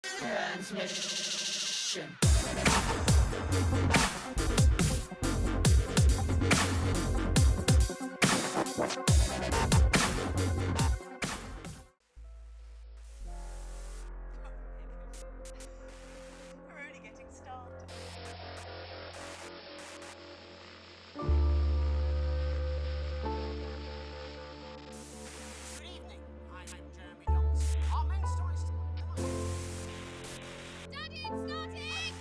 Transmission. We're only getting started. Good evening, I'm Jeremy Johnson. Our main story tonight. Daddy, it's starting!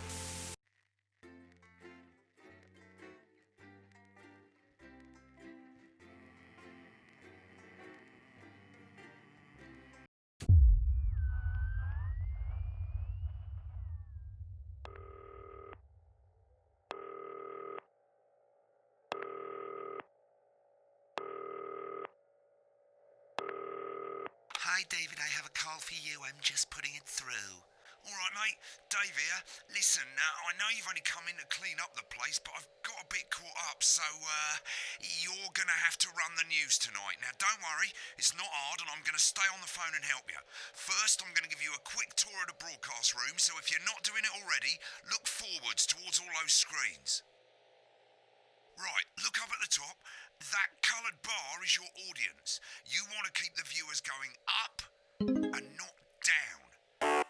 Hi, David, I have a call for you. I'm just putting it through. All right, mate. Dave here. Listen, I know you've only come in to clean up the place, but I've got a bit caught up, so you're going to have to run the news tonight. Now, don't worry. It's not hard, and I'm going to stay on the phone and help you. First, I'm going to give you a quick tour of the broadcast room, so if you're not doing it already, look forwards towards all those screens. Right, look up at the top. That coloured bar is your audience. You want to keep the viewers going up and not down.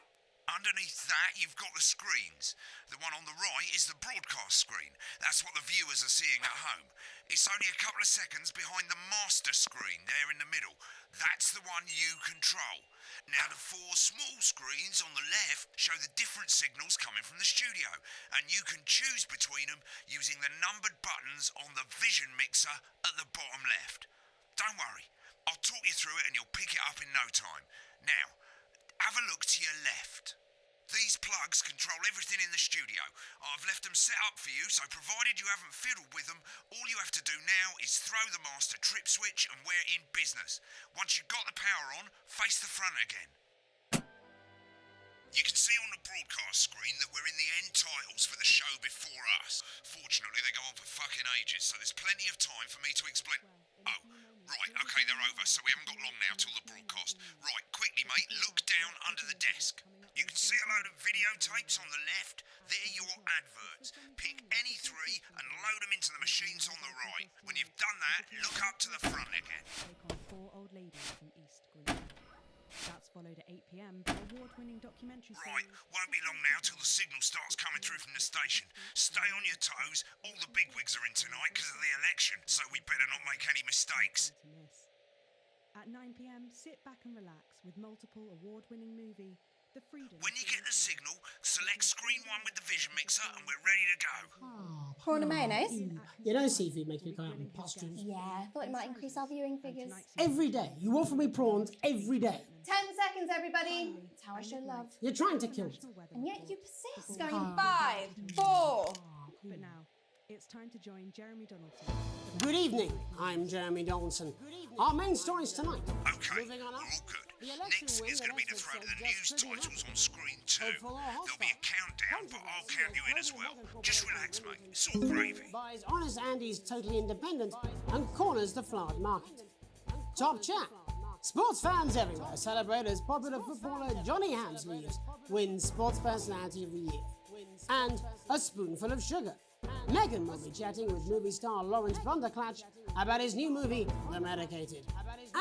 Underneath that, you've got the screens. The one on the right is the broadcast screen. That's what the viewers are seeing at home. It's only a couple of seconds behind the master screen there in the middle. That's the one you control. Now, the four small screens on the left show the different signals coming from the studio, and you can choose between them using the numbered buttons on the vision mixer at the bottom left. Don't worry, I'll talk you through it and you'll pick it up in no time. Now, have a look to your left. These plugs control everything in the studio. I've left them set up for you, so provided you haven't fiddled with them, all you have to do now is throw the master trip switch and we're in business. Once you've got the power on, face the front again. You can see on the broadcast screen that we're in the end titles for the show before us. Fortunately, they go on for fucking ages, so there's plenty of time for me to explain. Oh, right, okay, they're over, so we haven't got long now till the broadcast. Right, quickly, mate, look down under the desk. You can see a load of videotapes on the left. They're your adverts. Pick any three and load them into the machines on the right. When you've done that, look up to the front again. Take on four old ladies from East Green. That's followed at 8 p.m. by award-winning documentary Right, series. won't be long now till the signal starts coming through from the station. Stay on your toes. All the bigwigs are in tonight because of the election, so we better not make any mistakes. To miss. At 9 p.m, sit back and relax with multiple award-winning movie, The Freedom. When you get the signal, select screen 1 with the vision mixer and we're ready to go. Prawn and mayonnaise? You know seafood makes me go out in pustules. Yeah, I thought it might increase our viewing figures. Every day. You offer me prawns every day. 10 seconds, everybody. That's how I show love. You're trying to kill me. And yet you persist. Going in 5, 4. But now, it's time to join Jeremy Donaldson. Good evening, I'm Jeremy Johnson. Our main stories tonight. Okay, Moving on we're up. all good. The election Next win is going to be that the throw to the Oxford news said just titles pretty on screen 2. Hopeful or There'll be a hostile. countdown, but I'll count you in as well. Just relax, mate. It's all gravy. Buys Honest Andy's Totally Independent and corners the flowered market. Top chat. Sports fans everywhere celebrate as popular footballer Johnny Hansleaves wins Sports Personality of the Year. And a spoonful of sugar. Megan will be chatting with movie star Lawrence Blunderclatch about his new movie, The Medicated.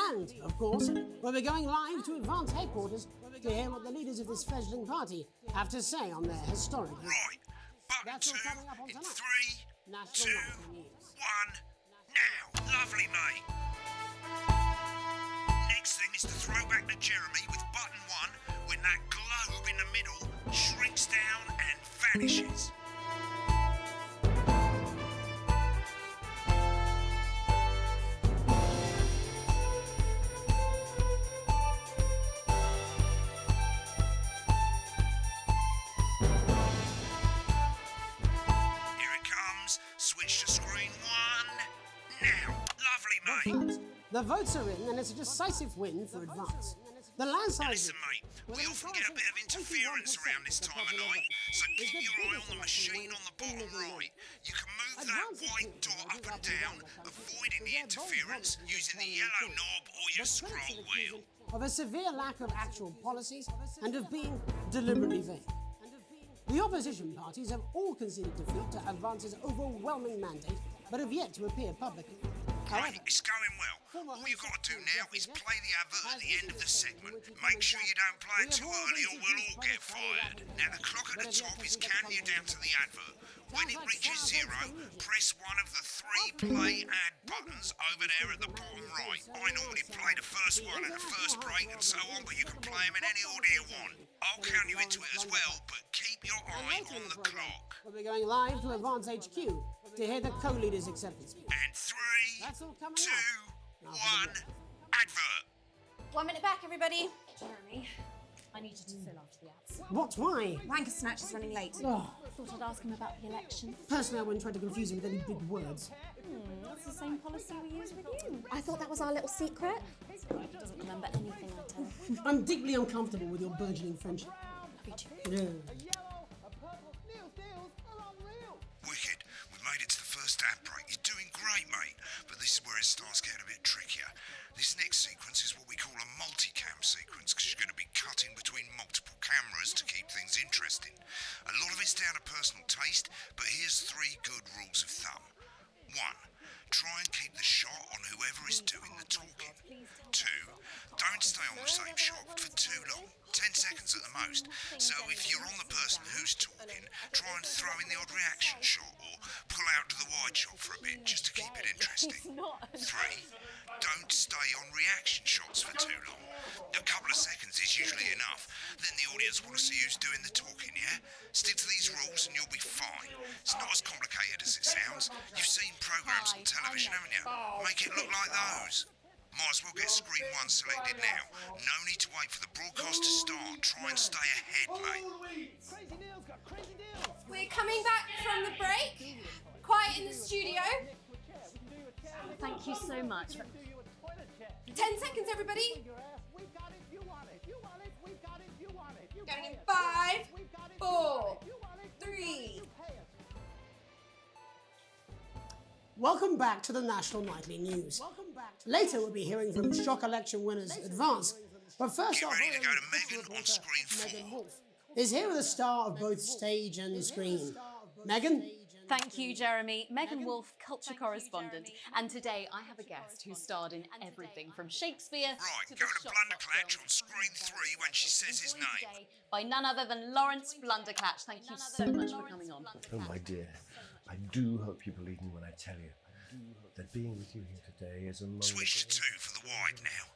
And, of course, we'll be going live to Advance Headquarters to hear what the leaders of this fledgling party have to say on their historic year. Right, button That's all 2 coming up on in tonight. 3, National 2, National News. 1, now. Lovely, mate. Next thing is to throw back to Jeremy with button 1 when that globe in the middle shrinks down and vanishes. Here it comes. Switch to screen 1. Now. Lovely, mate. The votes are in, and it's a decisive win for Advance. The landslide. Listen, mate, we often get a bit of interference around this time of night, so keep your eye on the machine on the bottom right. You can move that white dot up and down, avoiding the interference using the yellow knob or your scroll wheel. of a severe lack of actual policies and of being deliberately vague. The opposition parties have all conceded defeat to Advance's overwhelming mandate, but have yet to appear publicly. Right, it's going well. All you've got to do now is play the advert at the end of the segment. Make sure you don't play it too early or we'll all get fired. Now the clock at the top is counting you down to the advert. When it reaches 0, press one of the 3 play ad buttons over there at the bottom right. I normally play the first one at the first break and so on, but you can play them in any order you want. I'll count you into it as well, but keep your eye on the clock. We'll be going live to Advance HQ to hear the co-leader's acceptance speech. And 3, 2, 1, advert. 1 minute back, everybody. Jeremy, I need you to fill after the ads. What? Why? Wanker Snatch is running late. Oh, Thought I'd ask him about the election. personally, I wouldn't try to confuse him with any big words. That's the same policy we use with you. I thought that was our little secret. He doesn't remember anything I tell him. I'm deeply uncomfortable with your burgeoning friendship. Yeah. Wicked. We made it to the first ad break. You're doing great, mate. But this is where it starts getting a bit trickier. This next sequence is what we call a multicam sequence, because you're going to be cutting between multiple cameras to keep things interesting. A lot of it's down to personal taste, but here's 3 good rules of thumb. 1. Try and keep the shot on whoever is doing the talking. 2. Don't stay on the same shot for too long. 10 seconds at the most. So if you're on the person who's talking, try and throw in the odd reaction shot or pull out to the wide shot for a bit just to keep it interesting. 3. Don't stay on reaction shots for too long. A couple of seconds is usually enough. Then the audience want to see who's doing the talking, yeah? Stick to these rules and you'll be fine. It's not as complicated as it sounds. You've seen programs on television, haven't you? Make it look like those. Might as well get screen 1 selected now. No need to wait for the broadcast to start. Try and stay ahead, mate. We're coming back from the break. Quiet in the studio. Thank you so much. 10 seconds, everybody. Going in 5, 4, 3. Welcome back to the National Nightly News. Later, we'll be hearing from shock election winners Advance. But first Get off, ready to go to Megan on screen 4. Megan Wolf is here with a star of both stage and screen. Megan? Thank you, Jeremy. Megan Wolf, culture correspondent. And today I have a guest who starred in everything from Shakespeare Right, to go the to Shop Blunderclatch Shop on screen 3 when she says his Joined name. today by none other than Lawrence Blunderclatch. Thank you so much for coming on. Oh, my dear, I do hope you believe me when I tell you that being with you here today is among Switch to 2 for the wide now.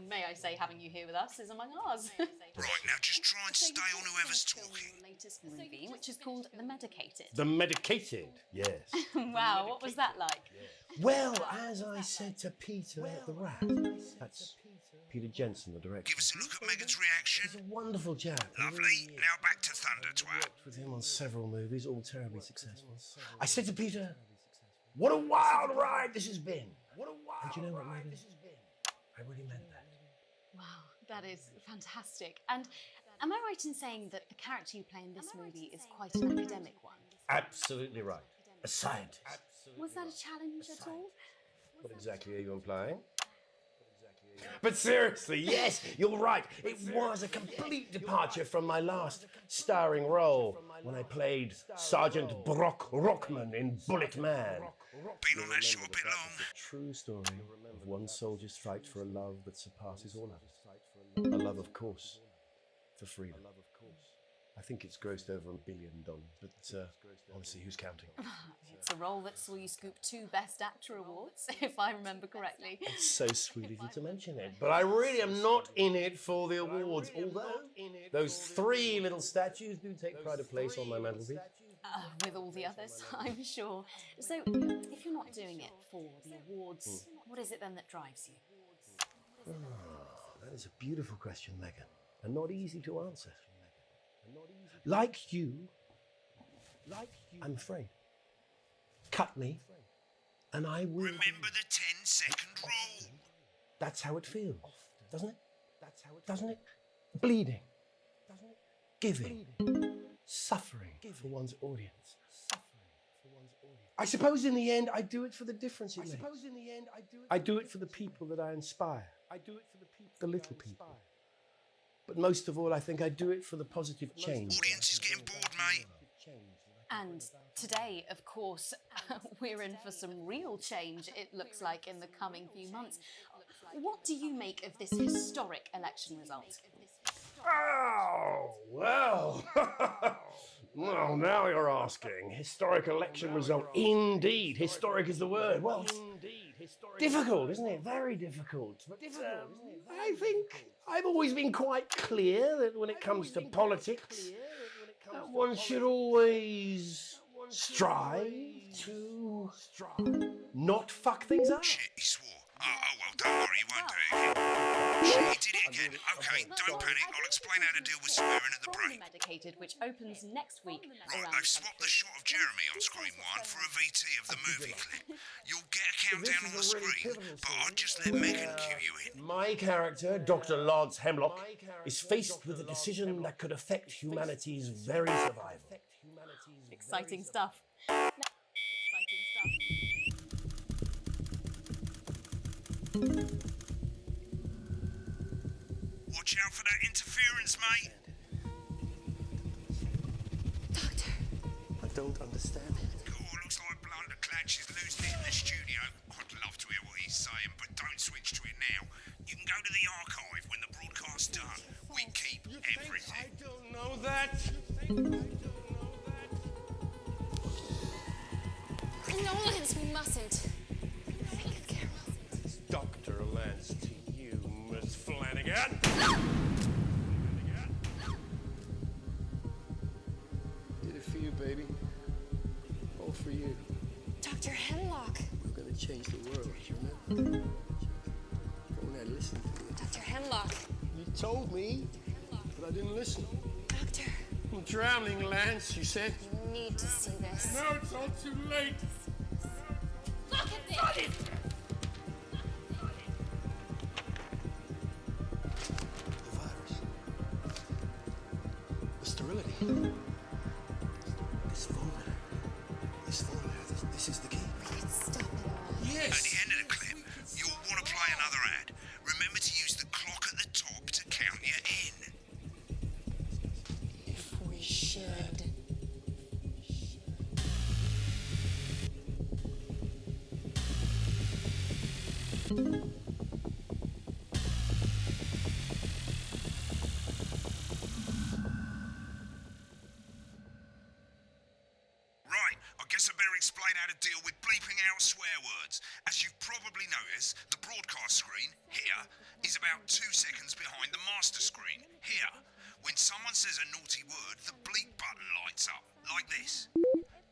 May I say, having you here with us is among ours. Right, now just try and stay on whoever's talking. Latest movie, which is called The Medicated. The Medicated, yes. Wow, what was that like? Well, as I said to Peter at the Rat, that's Peter Jensen, the director. Give us a look at Megan's reaction. He's a wonderful chap. Lovely. Now back to Thunder Twat. Worked with him on several movies, all terribly successful. I said to Peter, what a wild ride this has been. And do you know what, Megan? I really meant that. Wow, that is fantastic. And am I right in saying that the character you play in this movie is quite an academic one? Absolutely right. A scientist. Was that a challenge at all? What exactly are you implying? But seriously, yes, you're right. It was a complete departure from my last starring role when I played Sergeant Brock Rockman in Bullet Man. Been on that show a bit long. True story of one soldier's fight for a love that surpasses all others. A love, of course, for freedom. I think it's grossed over $1 billion, but honestly, who's counting? It's a role that saw you scoop 2 Best Actor awards, if I remember correctly. It's so sweet of you to mention it, but I really am not in it for the awards, although those 3 little statues do take pride of place on my mantelpiece. With all the others, I'm sure. So, if you're not doing it for the awards, what is it then that drives you? That is a beautiful question, Megan, and not easy to answer. Like you, I'm afraid. Cut me, and I will. Remember the 10-second rule. That's how it feels, doesn't it? Doesn't it? Bleeding, giving, suffering for one's audience. I suppose in the end, I do it for the difference it makes. I do it for the people that I inspire. The little people. But most of all, I think I do it for the positive change. Audience is getting bored, mate. And today, of course, we're in for some real change, it looks like, in the coming few months. What do you make of this historic election result? Oh, well. Well, now you're asking. Historic election result. Indeed. Historic is the word. Well, difficult, isn't it? Very difficult. But I think I've always been quite clear that when it comes to politics, one should always strive to not fuck things up. Shit, he swore. Oh, well, don't worry, he won't do it again. Shit, he did it again. Okay, don't panic. I'll explain how to deal with swearing at the break. Medicated, which opens next week. Right, they've swapped the shot of Jeremy on screen 1 for a VT of the movie clip. You'll get a countdown on the screen, but I'll just let Megan cue you in. My character, Dr. Lance Hemlock, is faced with a decision that could affect humanity's very survival. Exciting stuff. Exciting stuff. Watch out for that interference, mate. Doctor. I don't understand it. Cool, looks like Blunderclatch is losing it in the studio. I'd love to hear what he's saying, but don't switch to it now. You can go to the archive when the broadcast's done. We keep everything. I don't know that. No, Lance, we mustn't. Think of Carol. Dr. Lance to you, Miss Flanagan. Did it for you, baby. All for you. Dr. Hemlock. We're gonna change the world, you remember? Don't I listen to you? Dr. Hemlock. You told me, but I didn't listen. Doctor. I'm drowning, Lance, you said. You need to see this. No, it's all too late. Look at this! The virus. The sterility. This formula, this is the key. Stop it all. At Yes! the end of the clip, you'll want to play another ad. Remember to use the clock at the top to count you in. If we should. Right, I guess I better explain how to deal with bleeping out swear words. As you've probably noticed, the broadcast screen, here, is about 2 seconds behind the master screen, here. When someone says a naughty word, the bleep button lights up, like this.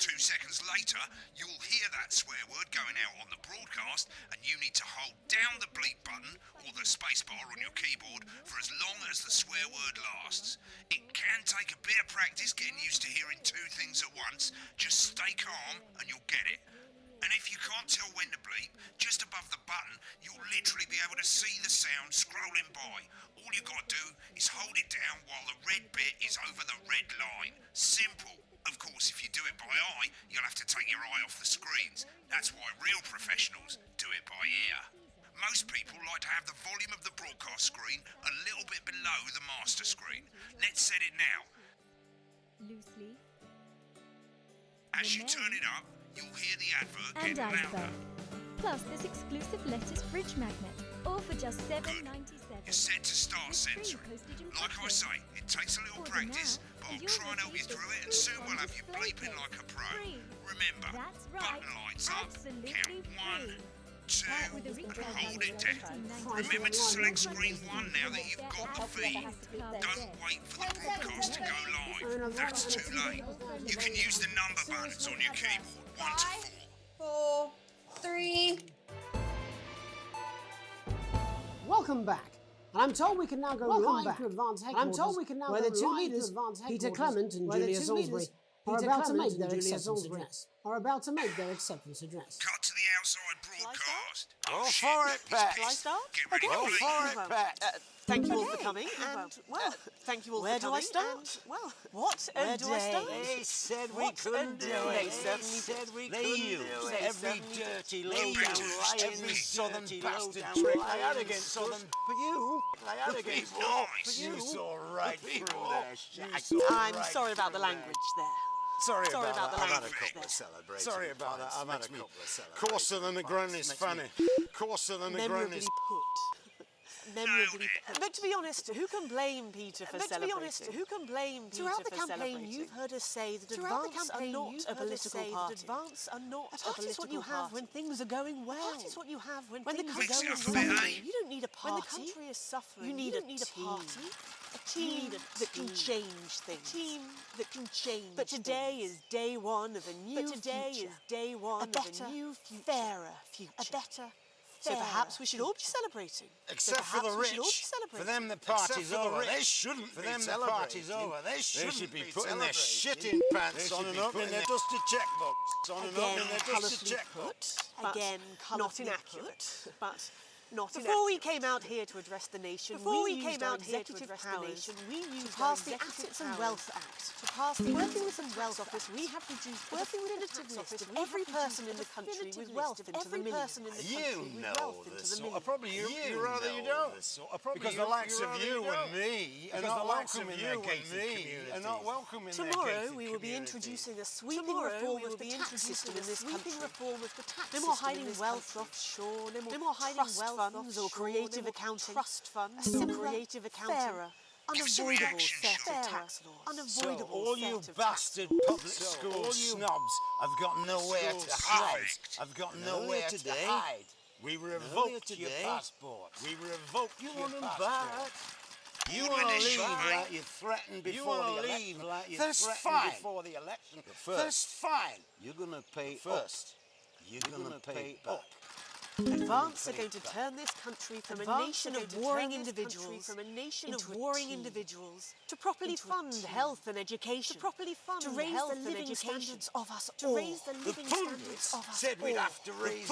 2 seconds later, you'll hear that swear word going out on the broadcast, and you need to hold down the bleep button or the spacebar on your keyboard for as long as the swear word lasts. It can take a bit of practice getting used to hearing 2 things at once. Just stay calm and you'll get it. And if you can't tell when to bleep, just above the button, you'll literally be able to see the sound scrolling by. All you gotta do is hold it down while the red bit is over the red line. Simple. Of course, if you do it by eye, you'll have to take your eye off the screens. That's why real professionals do it by ear. Most people like to have the volume of the broadcast screen a little bit below the master screen. Let's set it now. Loose leaf. As you turn it up, you'll hear the advert And get louder. iceberg. Plus this exclusive lettuce fridge magnet, all for just $7.97. You're set to start censoring. Like I say, it takes a little practice, but I'll try and help you through it, and soon we'll have you bleeping like a pro. Remember, That's right, button lights up, absolutely count 1, free. 2, With a recall hold it value of down. $19.99. Remember to select screen 1 now that you've got the feed. Don't wait for the broadcast to go live. That's too late. You can use the number buttons on your keyboard, 1 to 4. 4, 3. Welcome back. And I'm told we can now go live to advance headquarters. I'm told we can now where the two leaders, Peter Clement and Julia Salisbury, are about to make their acceptance address. Cut to the outside broadcast. Go shit, for it, it's Pat. pissed. Shall I start? Get ready Go to bleep. for it, Pat. Thank you all for coming, and, well, thank you all where for coming. do I start? And, well, What a where do I day. start? They said we What couldn't a do day. it. They They certainly said did. we They couldn't used do it. every dirty, low-down lying, every southern bastard low-down trick lying they had against southern. us. But you, they had The against people. us. Nice. You saw right through their I'm shack. sorry about the language there. Sorry Sorry about the that. I've had a language couple there. of celebrations. Sorry about that. I've had a couple of celebrations. Coarser than the ground is funny. Coarser than the ground Memorably is... put. Memorably put. But to be honest, who can blame Peter for celebrating? who can blame Peter Throughout the for campaign, celebrating? you've heard us say that Throughout the advance are campaign, not you've a heard us political say that party. advance are not A a party is what you political have party. when things are going well. A party is what you have when the things are country going is well. suffering. You don't need a party. When the country is suffering, You need you a don't need a team. party. A team that can change things. A team that can change. But today things. is day one of a new But today future. is day one a better, of a new future. fairer future. A better, So perhaps we should all be future. celebrating. Except So for the perhaps we should all be rich. celebrating. For them the party's for the over. rich. They shouldn't For be them the celebrating. party's over. They shouldn't should be be putting their celebrating. shit in pants They on should and be opening putting their their- dusty checkbooks. On and Again, opening their dusty colourfully checkbooks. put, Again, not colourfully inaccurate. put, but not Before we inaccurate. came out here to address the nation, Before we used came our out here to executive address the powers nation, we used to pass our the executive Assets and powers Wealth Act. to pass the Working with the Assets Wealth and Office, we have produced a Working with the definitive Tax list Office, of we have every produced person a in the country definitive with list wealth of into the every millions. person in the You country with know wealth into this the sort. millions. Probably you rather you know don't. this Because the likes of you and me are not welcome in their gated communities. Are not welcome in their Tomorrow gated we will be communities. introducing a sweeping Tomorrow reform we will of the be tax introducing system a in this sweeping country. reform of the tax No more system in hiding this wealth country. offshore. No more hiding trust wealth funds or offshore, creative no more accounting. trust funds a or simpler, creative accounting. fairer, unavoidable set of tax laws. So all you bastard public school snobs have got nowhere to hide. Have got nowhere to hide. We revoked your passport. We revoked your passport. You want to leave like you threatened before the election. That's fine. Before the election. That's fine. You're gonna pay first. You're gonna pay back. Advance are going to turn this country from a Advance nation are of going to warring turn this country individuals from a nation into of warring team. individuals to properly Into a fund team. health and education. To properly fund to raise health the and living education. standards of us To all. raise the living standards of us said we'd all. have to raise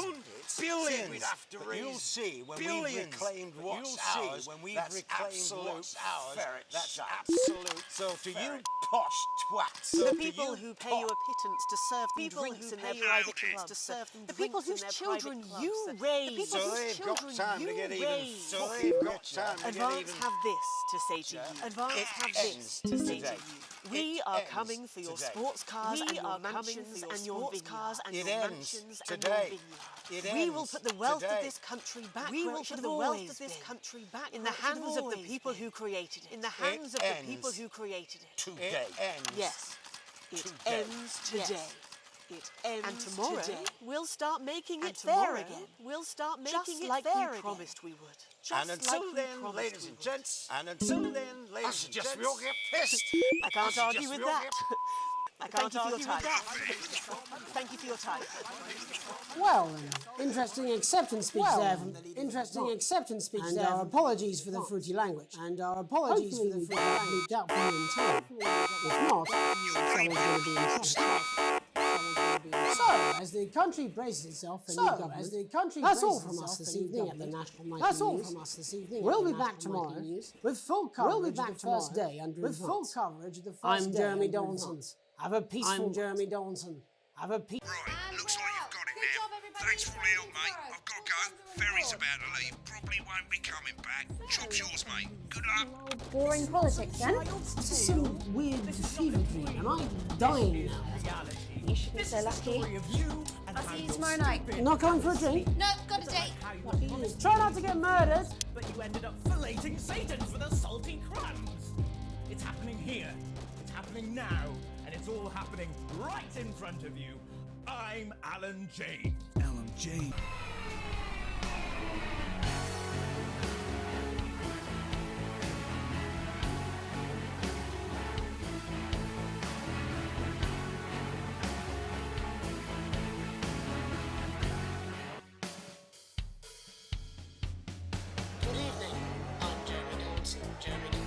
billions. But you'll see when we've reclaimed what's ours. When we've reclaimed what's ours. That's absolute. So to you posh twats. The people who pay you a pittance to serve them drinks in their private clubs. to serve them The people drinks in whose their children private you clubs. raised. The people So whose they've got children time to you get even. raised. So they've got time to get Advance even. have this to say to you. Advance It have ends this to say to today. you. We It are ends coming for your today. sports cars We and your are coming mansions for your and your sports vineyards. cars and It your ends mansions today. and your It We ends will put the wealth today. of this country back We where will it should put have the wealth always of this been. country back in where the it should have hands of the always people been. who created it. In the It hands of the ends people who created it. Today. Ends. Yes, it Today. ends today. Yes. It ends And tomorrow today. we'll start making And it fair tomorrow again. we'll start making Just it like fair we again. promised we would. Just And until like we then, promised ladies we and would. gents, and until then, ladies and gents, we'll get pissed. I can't argue Just with we'll that. get- I can't argue with argue that. with Thank you for your time. Well, interesting acceptance speech there. Interesting acceptance speech and there. Our apologies for the fruity language. And our apologies for the fruity language. Doubtfully in time. If not, someone's going to be in trouble. So, as the country braces itself for new government, that's all from us this evening at the National Nightly News. That's all from us this evening. We'll be back tomorrow with full coverage of the first day under advance. With full coverage of the first day. I'm Jeremy Dawson. Have a peaceful. I'm Jeremy Dawson. Have a peaceful. Right, looks like you've got it now. Thanks for all the help, mate. I've got to go. Ferry's about to leave. Probably won't be coming back. Job's yours, mate. Good luck. Boring politics then? This is some weird fever dream. Am I dying now? You should be so lucky. I'll see you tomorrow night. You're not coming for a drink? No, got a date. Try not to get murdered. But you ended up filleting Satan for the salty crumbs. It's happening here. It's happening now. And it's all happening right in front of you. I'm Alan James. Alan James. Good evening. I'm Jeremy Dawson. I'm Jeremy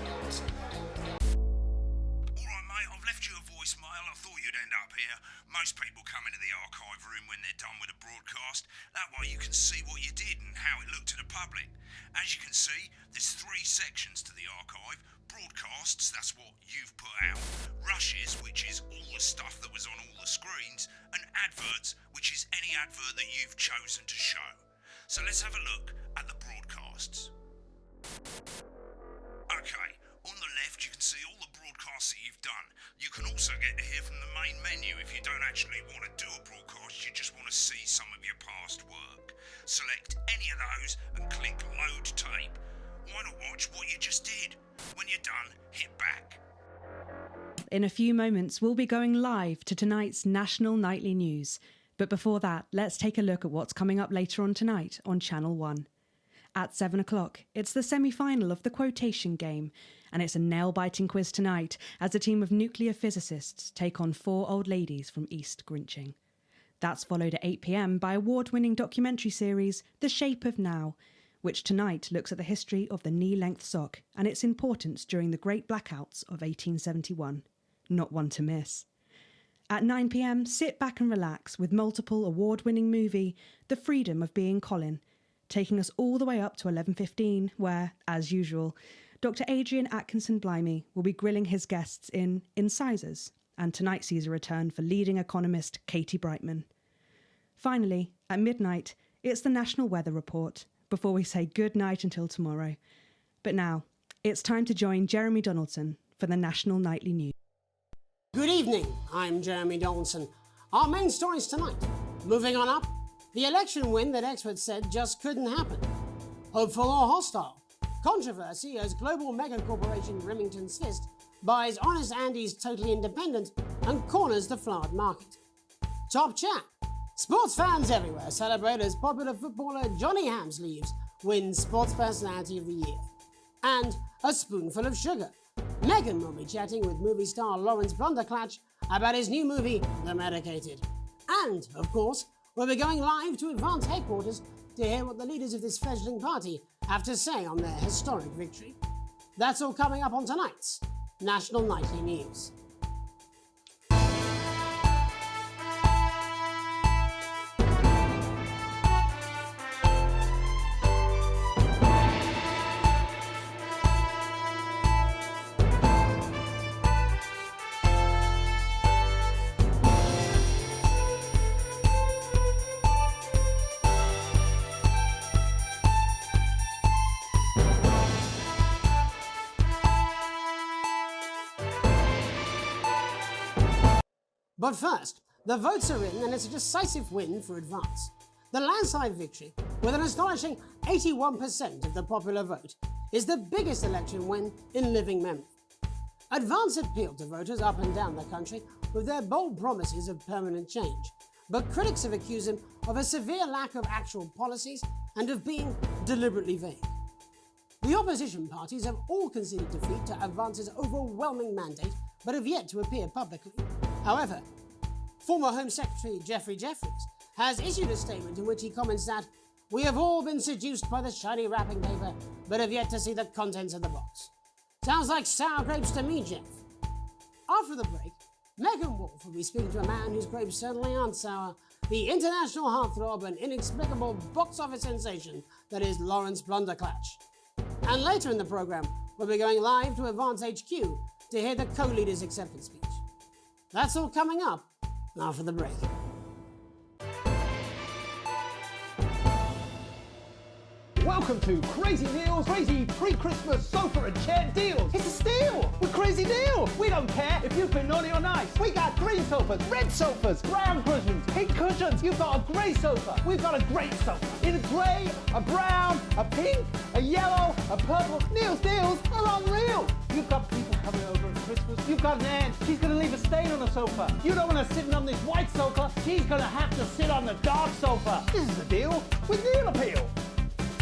Dawson. All right, mate, I've left you a voicemail. I thought you'd end up here. Most people come into the archive room when they're done with the broadcast. broadcasts, that's what you've put out. Rushes, which is all the stuff that was on all the screens. And adverts, which is any advert that you've chosen to show. So let's have a look at the broadcasts. Okay, on the left you can see all the broadcasts that you've done. You can also get to hear from the main menu if you don't actually want to do a broadcast, you just want to see some of your past work. Select any of those and click load tape. Why not watch what you just did? When you're done, hit back. In a few moments, we'll be going live to tonight's national nightly news. But before that, let's take a look at what's coming up later on tonight on Channel 1. At 7 o'clock, it's the semi-final of the quotation game, and it's a nail-biting quiz tonight as a team of nuclear physicists take on 4 old ladies from East Grinching. That's followed at 8 p.m. by award-winning documentary series The Shape of Now, which tonight looks at the history of the knee-length sock and its importance during the Great Blackouts of 1871. Not one to miss. At 9 p.m, sit back and relax with multiple award-winning movie The Freedom of Being Colin, taking us all the way up to 11:15, where, as usual, Dr. Adrian Atkinson-Blimey will be grilling his guests in Incisors, and tonight sees a return for leading economist Katie Brightman. Finally, at midnight, it's the National Weather Report, before we say good night until tomorrow. But now, it's time to join Jeremy Donaldson for the National Nightly News. Good evening, I'm Jeremy Donaldson. Our main stories tonight. Moving on up, the election win that experts said just couldn't happen. Hopeful or hostile? Controversy as global mega corporation Remington's Fist buys Honest Andy's Totally Independent and corners the flowered market. Top chat. Sports fans everywhere celebrate as popular footballer Johnny Hamsleeves wins Sports Personality of the Year. And a spoonful of sugar. Meghan will be chatting with movie star Lawrence Blunderclatch about his new movie, The Medicated. And, of course, we'll be going live to Advance headquarters to hear what the leaders of this fledgling party have to say on their historic victory. That's all coming up on tonight's National Nightly News. But first, the votes are in and it's a decisive win for Advance. The landslide victory, with an astonishing 81% of the popular vote, is the biggest election win in living memory. Advance appealed to voters up and down the country with their bold promises of permanent change, but critics have accused them of a severe lack of actual policies and of being deliberately vague. The opposition parties have all conceded defeat to Advance's overwhelming mandate, but have yet to appear publicly. However, former Home Secretary Geoffrey Jeffries has issued a statement in which he comments that we have all been seduced by the shiny wrapping paper, but have yet to see the contents of the box. Sounds like sour grapes to me, Jeff. After the break, Megan Wolf will be speaking to a man whose grapes certainly aren't sour, the international heartthrob and inexplicable box office sensation that is Lawrence Blunderclatch. And later in the programme, we'll be going live to Advance HQ to hear the co-leader's acceptance speech. That's all coming up after the break. Welcome to Crazy Deals, crazy pre-Christmas sofa and chair deals. It's a steal with Crazy Deal. We don't care if you've been naughty or nice. We got green sofas, red sofas, brown cushions, pink cushions. You've got a grey sofa. We've got a great sofa. In a grey, a brown, a pink, a yellow, a purple. Neil's deals are unreal. You've got people coming over at Christmas. You've got an aunt. She's going to leave a stain on the sofa. You don't want her sitting on this white sofa. She's going to have to sit on the dark sofa. This is the deal with Neil Appeal.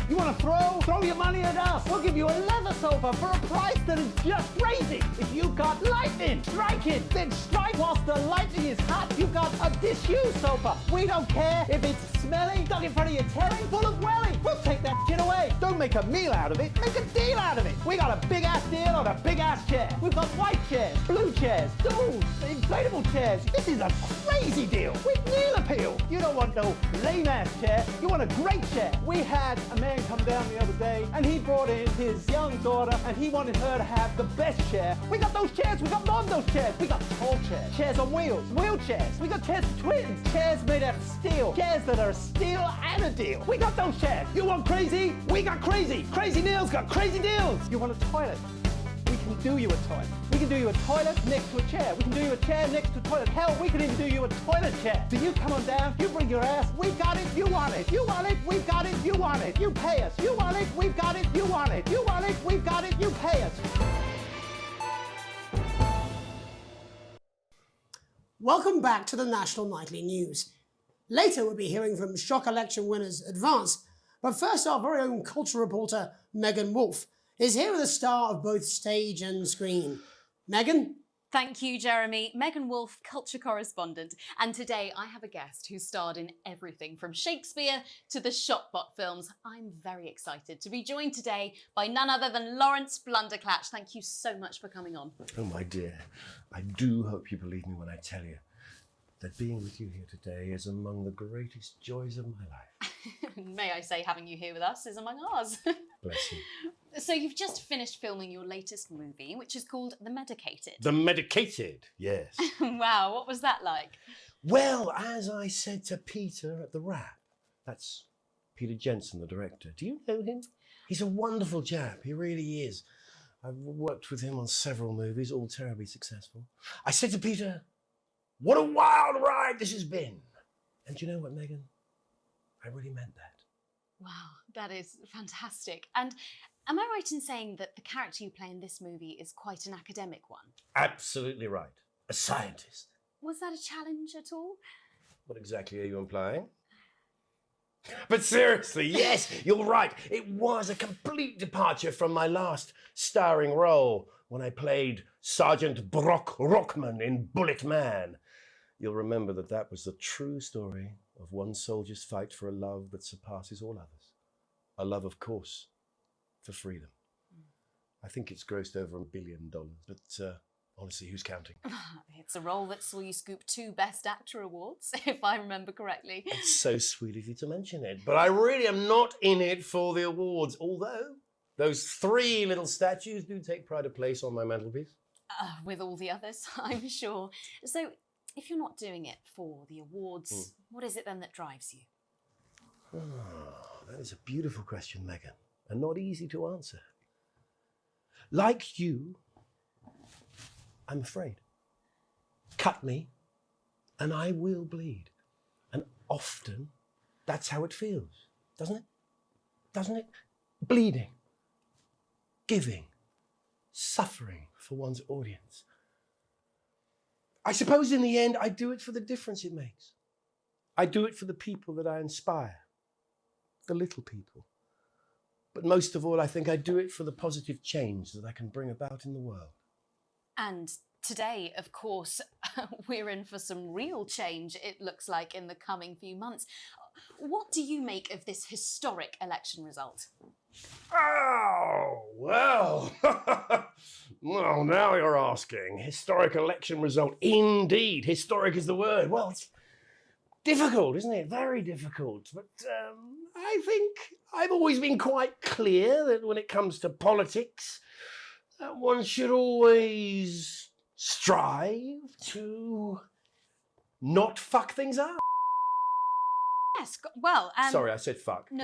You want to throw? Throw your money at us. We'll give you a leather sofa for a price that is just crazy. If you've got lightning, strike it. Then strike whilst the lightning is hot. You've got a disused sofa. We don't care if it's smelly, stuck in front of your telly, full of welly. We'll take that shit away. Don't make a meal out of it. Make a deal out of it. We got a big-ass deal on a big-ass chair. We've got white chairs, blue chairs, stools, inflatable chairs. This is a crazy deal with Neil Appeal. You don't want no lame-ass chair. You want a great chair. We had a man man come down the other day and he brought in his young daughter and he wanted her to have the best chair. We got those chairs, we got more than those chairs. We got tall chairs, chairs on wheels, wheelchairs. We got chairs for twins, chairs made out of steel, chairs that are a steal and a deal. We got those chairs. You want crazy? We got crazy. Crazy Neil's got crazy deals. You want a toilet? We can do you a toilet. We can do you a toilet next to a chair. We can do you a chair next to a toilet. Hell, we can even do you a toilet chair. So you come on down, you bring your ass, we got it, you want it. You want it, we've got it, you want it. You pay us. You want it, we've got it, you want it. You want it, we've got it, you pay us. Welcome back to the National Nightly News. Later we'll be hearing from shock election winners Advance, but first our very own culture reporter Megan Wolfe is here with a star of both stage and screen. Megan? Thank you, Jeremy. Megan Wolfe, culture correspondent. And today I have a guest who starred in everything from Shakespeare to the Shotbot films. I'm very excited to be joined today by none other than Lawrence Blunderclatch. Thank you so much for coming on. Oh, my dear. I do hope you believe me when I tell you that being with you here today is among the greatest joys of my life. May I say, having you here with us is among ours. Bless you. So you've just finished filming your latest movie, which is called The Medicated. The Medicated, yes. Wow, what was that like? Well, as I said to Peter at the Wrap, that's Peter Jensen, the director. Do you know him? He's a wonderful chap, he really is. I've worked with him on several movies, all terribly successful. I said to Peter, what a wild ride this has been. And do you know what, Megan? I really meant that. Wow, that is fantastic. And am I right in saying that the character you play in this movie is quite an academic one? Absolutely right. A scientist. Was that a challenge at all? What exactly are you implying? But seriously, yes, you're right. It was a complete departure from my last starring role when I played Sergeant Brock Rockman in Bullet Man. You'll remember that that was the true story of one soldier's fight for a love that surpasses all others. A love, of course, for freedom. I think it's grossed over $1 billion, but honestly, who's counting? It's a role that saw you scoop 2 Best Actor awards, if I remember correctly. It's so sweet of you to mention it, but I really am not in it for the awards, although those 3 little statues do take pride of place on my mantelpiece. With all the others, I'm sure. So, if you're not doing it for the awards, what is it then that drives you? Oh, that is a beautiful question, Megan, and not easy to answer. Like you, I'm afraid. Cut me, and I will bleed. And often, that's how it feels, doesn't it? Doesn't it? Bleeding, giving, suffering for one's audience. I suppose in the end, I do it for the difference it makes. I do it for the people that I inspire, the little people. But most of all, I think I do it for the positive change that I can bring about in the world. And today, of course, we're in for some real change, it looks like, in the coming few months. What do you make of this historic election result? Oh, well. Well, now you're asking. Historic election result. Indeed. Historic is the word. Well, it's difficult, isn't it? Very difficult. But I think I've always been quite clear that when it comes to politics, one should always strive to not fuck things up. Yes, well, sorry, I said fuck. No.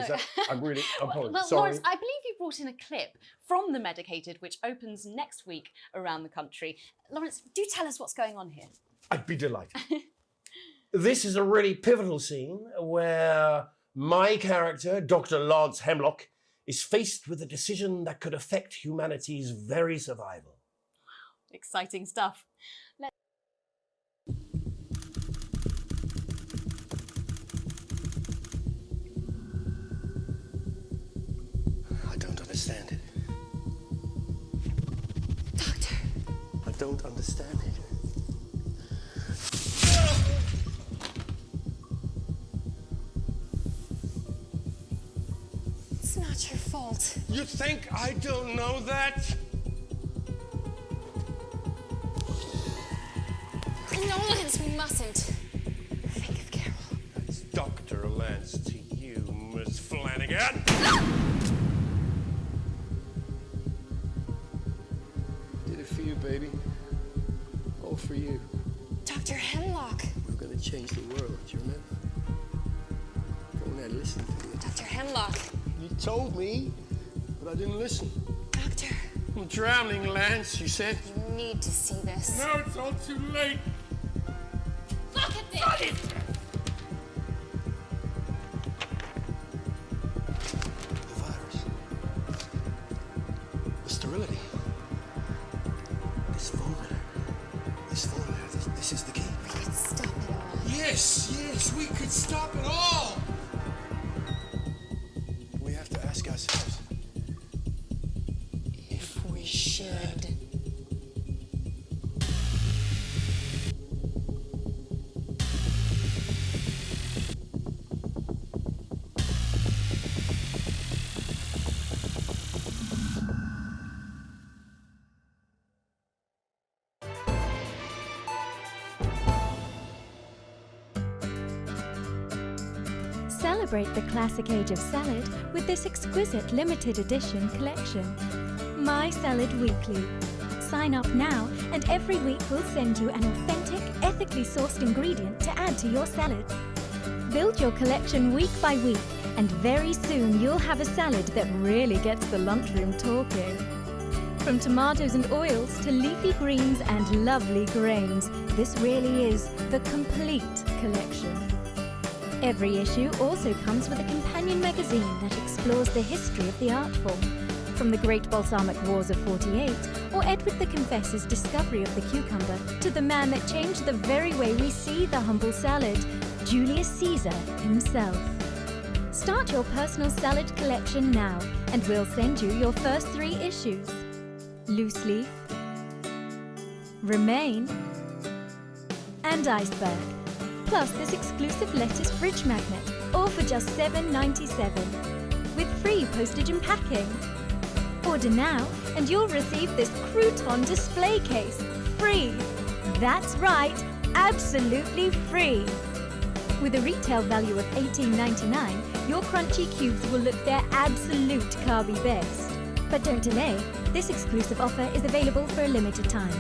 I'm apologize. Well, Sorry. Lawrence, I believe you brought in a clip from The Medicated, which opens next week around the country. Lawrence, do tell us what's going on here. I'd be delighted. This is a really pivotal scene where my character, Dr. Lance Hemlock, is faced with a decision that could affect humanity's very survival. Exciting stuff. I don't understand it. Doctor. I don't understand it. It's not your fault. You think I don't know that? No, Lance, we mustn't. Think of Carol. That's Dr. Lance to you, Miss Flanagan. it for you, baby. All for you. Dr. Hemlock. We're gonna change the world, do you remember? Go on there, listen to me. Dr. Hemlock. You told me, but I didn't listen. Doctor. I'm drowning, Lance, you said. You need to see this. No, it's all too late. Look at this! Got it! The virus. The sterility. This formula. This is the key. We could stop it all. Yes, we could stop it all. We have to ask ourselves if we should. Celebrate the classic age of salad with this exquisite limited edition collection. My Salad Weekly. Sign up now and every week we'll send you an authentic, ethically sourced ingredient to add to your salad. Build your collection week by week and very soon you'll have a salad that really gets the lunchroom talking. From tomatoes and oils to leafy greens and lovely grains, this really is the complete collection. Every issue also comes with a companion magazine that explores the history of the art form, from the Great Balsamic Wars of '48 or Edward the Confessor's discovery of the cucumber to the man that changed the very way we see the humble salad, Julius Caesar himself. Start your personal salad collection now and we'll send you your first 3 issues. Loose Leaf, Remain and Iceberg. Plus this exclusive lettuce fridge magnet, all for just $7.97, with free postage and packing. Order now and you'll receive this crouton display case, free. That's right, absolutely free. With a retail value of $18.99, your crunchy cubes will look their absolute carby best. But don't delay, this exclusive offer is available for a limited time.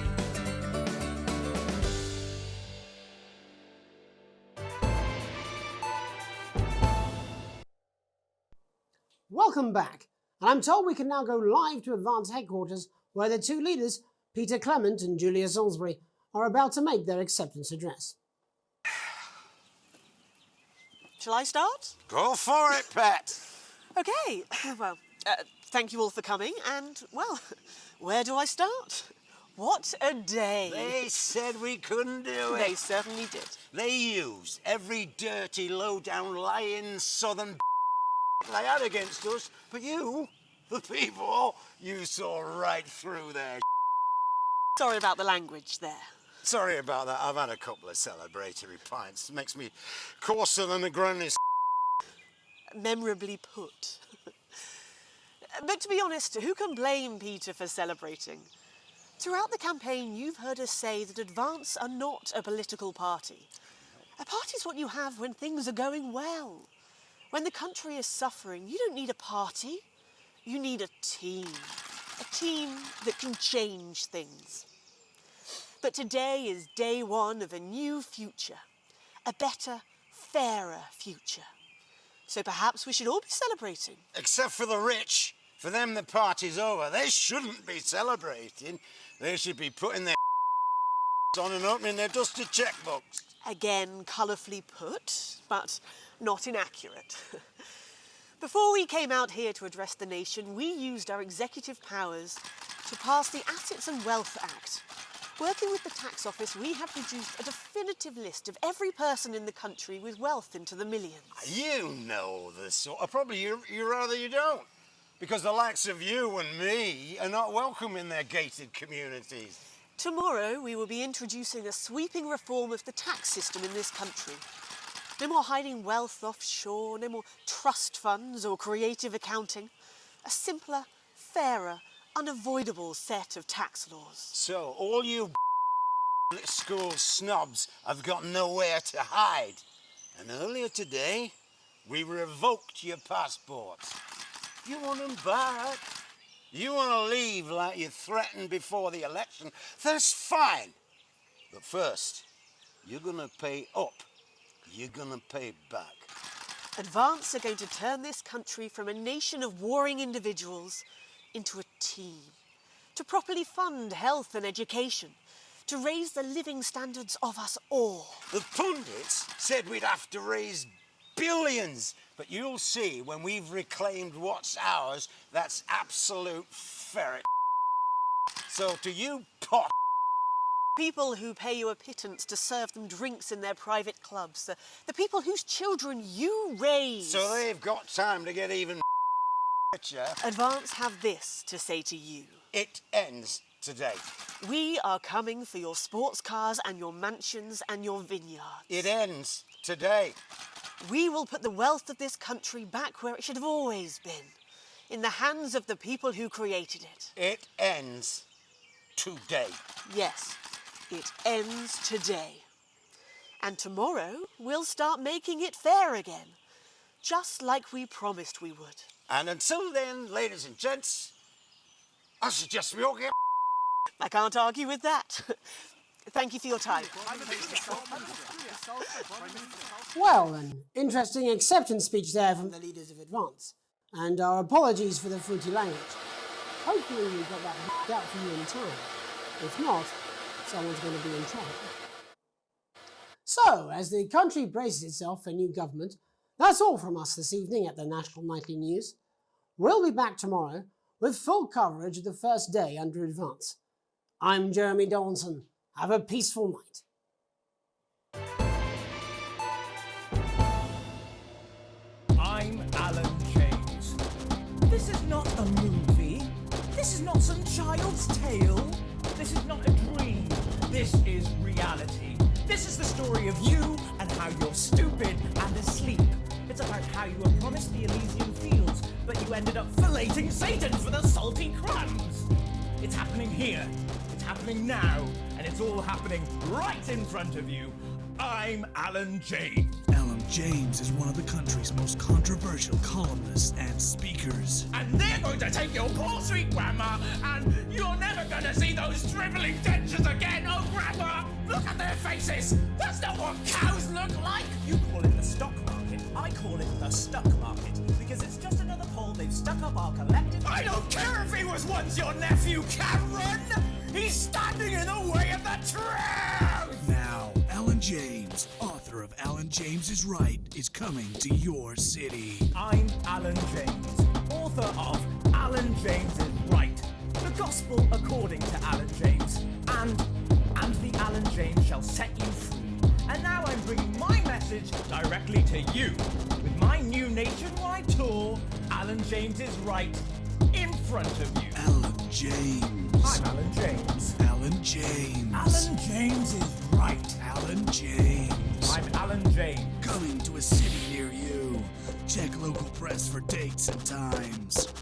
Welcome back, and I'm told we can now go live to Advance Headquarters, where the 2 leaders, Peter Clement and Julia Salisbury, are about to make their acceptance address. Shall I start? Go for it, Pet. Okay, well, thank you all for coming, and, well, where do I start? What a day. They said we couldn't do it. They certainly did. They used every dirty, low-down, lying southern they had against us, but you, the people, you saw right through their Sorry about the language there. Sorry about that. I've had a couple of celebratory pints. It makes me coarser than a granny's Memorably put. But to be honest, who can blame Peter for celebrating? Throughout the campaign, you've heard us say that Advance are not a political party. A party's what you have when things are going well. When the country is suffering, you don't need a party. You need a team. A team that can change things. But today is day 1 of a new future. A better, fairer future. So perhaps we should all be celebrating. Except for the rich. For them, the party's over. They shouldn't be celebrating. They should be putting their on and opening their dusty checkbooks. Again, colourfully put, but not inaccurate. Before we came out here to address the nation, we used our executive powers to pass the Assets and Wealth Act. Working with the tax office, we have produced a definitive list of every person in the country with wealth into the millions. You know the sort of, probably you rather you don't. Because the likes of you and me are not welcome in their gated communities. Tomorrow, we will be introducing a sweeping reform of the tax system in this country. No more hiding wealth offshore, no more trust funds or creative accounting. A simpler, fairer, unavoidable set of tax laws. So, all you school snobs have got nowhere to hide. And earlier today, we revoked your passports. You want them back? You want to leave like you threatened before the election? That's fine. But first, you're going to pay up. You're going to pay back. Advance are going to turn this country from a nation of warring individuals into a team. To properly fund health and education. To raise the living standards of us all. The pundits said we'd have to raise billions. But you'll see when we've reclaimed what's ours, that's absolute ferret. So to you pot people who pay you a pittance to serve them drinks in their private clubs, the people whose children you raise. So they've got time to get even richer. Advance have this to say to you. It ends today. We are coming for your sports cars and your mansions and your vineyards. It ends today. We will put the wealth of this country back where it should have always been, in the hands of the people who created it. It ends today. Yes, it ends today. And tomorrow, we'll start making it fair again, just like we promised we would. And until then, ladies and gents, I suggest we all get... I can't argue with that. Thank you for your time. Well, an interesting acceptance speech there from the leaders of Advance. And our apologies for the fruity language. Hopefully we got that out for you in time. If not, someone's going to be in trouble. So, as the country braces itself for new government, that's all from us this evening at the National Nightly News. We'll be back tomorrow with full coverage of the first day under Advance. I'm Jeremy Donaldson. Have a peaceful night. I'm Alan James. This is not a movie. This is not some child's tale. This is not a dream. This is reality. This is the story of you and how you're stupid and asleep. It's about how you were promised the Elysian fields, but you ended up filleting Satan for the salty crumbs. It's happening here. It's happening now. And it's all happening right in front of you. I'm Alan James. Alan James is one of the country's most controversial columnists and speakers. And they're going to take your poor sweet grandma, and you're never going to see those dribbling dentures again. Oh, grandma, look at their faces. That's not what cows look like. You call it the stock market. I call it the stuck market, because it's just another pole they've stuck up our collective... I don't care if he was once your nephew, Cameron. He's standing in the way of the truth! Now, Alan James, author of Alan James is Right, is coming to your city. I'm Alan James, author of Alan James is Right, the gospel according to Alan James, and the Alan James shall set you free. And now I'm bringing my message directly to you. With my new nationwide tour, Alan James is Right, in front of you. Alan James. I'm Alan James. Alan James. Alan James is Right. Alan James. I'm Alan James. Coming to a city near you. Check local press for dates and times.